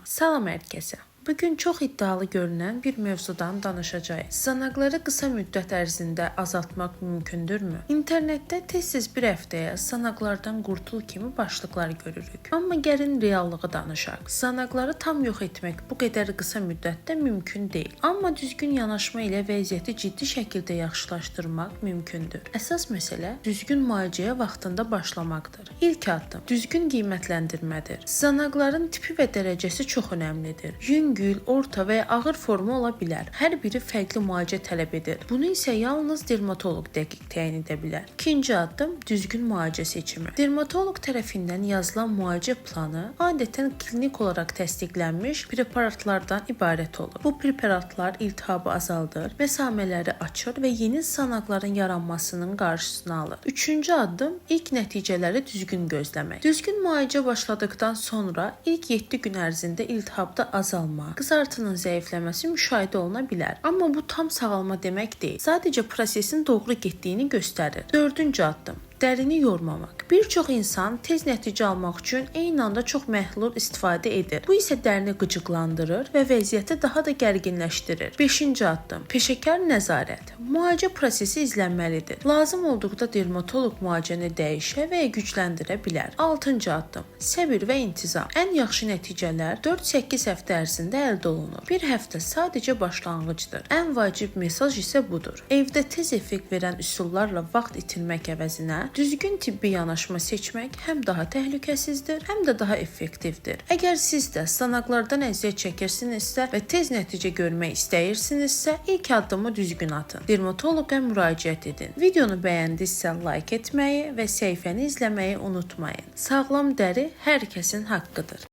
Salam herkese. Bugün çox iddialı görünən bir mövzudan danışacağıq. Sanaqları qısa müddət ərzində azaltmaq mümkündürmü? İnternetdə tez-tez bir həftəyə sanaqlardan qurtul kimi başlıqlar görürük. Amma gəlin reallığı danışaq. Sanaqları tam yox etmək bu qədər qısa müddətdə mümkün deyil. Amma düzgün yanaşma ilə vəziyyəti ciddi şəkildə yaxşılaşdırmaq mümkündür. Əsas məsələ düzgün müalicəyə vaxtında başlamaqdır. İlk addım düzgün qiymətləndirmədir. Sanaqların tipi və dərəcəsi çox önəmlidir. Yüngül, orta və ya ağır formu ola bilər. Hər biri fərqli müalicə tələb edir. Bunu isə yalnız dermatoloq dəqiq təyin edə bilər. İkinci addım düzgün müalicə seçimi. Dermatoloq tərəfindən yazılan müalicə planı adətən klinik olaraq təsdiqlənmiş preparatlardan ibarət olur. Bu preparatlar iltihabı azaldır, məsamələri açır və yeni sanaqların yaranmasının qarşısını alır. Üçüncü addım ilk nəticələri düzgün gözləmək. Düzgün müalicə başladıkdan sonra ilk 7 gün ərzində iltihabda azalma, qızartının zəifləməsi müşahidə oluna bilər. Amma bu tam sağalma demək deyil. Sadəcə prosesin doğru getdiyini göstərir. Dördüncü addım dərini yormamaq. Bir çox insan tez nəticə almaq üçün eyni anda çox məhlul istifadə edir. Bu isə dərini qıcıqlandırır və vəziyyəti daha da gərginləşdirir. 5-ci addım peşəkar nəzarət. Müalicə prosesi izlənməlidir. Lazım olduqda dermatoloq müalicəni dəyişə və ya gücləndirə bilər. 6-cı addım səbir və intizam. Ən yaxşı nəticələr 4-8 həftə ərzində əldə olunur. Bir həftə sadəcə başlanğıcdır. Ən vacib mesaj isə budur. Evdə tez effekt verən üsullarla vaxt itirmək əvəzinə düzgün tibbi yanaşma seçmək həm daha təhlükəsizdir, həm də daha effektivdir. Əgər siz də sanaqlardan əziyyət çəkirsinizsə və tez nəticə görmək istəyirsinizsə, ilk addımı düzgün atın. Dermatoloqa müraciət edin. Videonu bəyəndinizsə like etməyi və səhifəni izləməyi unutmayın. Sağlam dəri hər kəsin haqqıdır.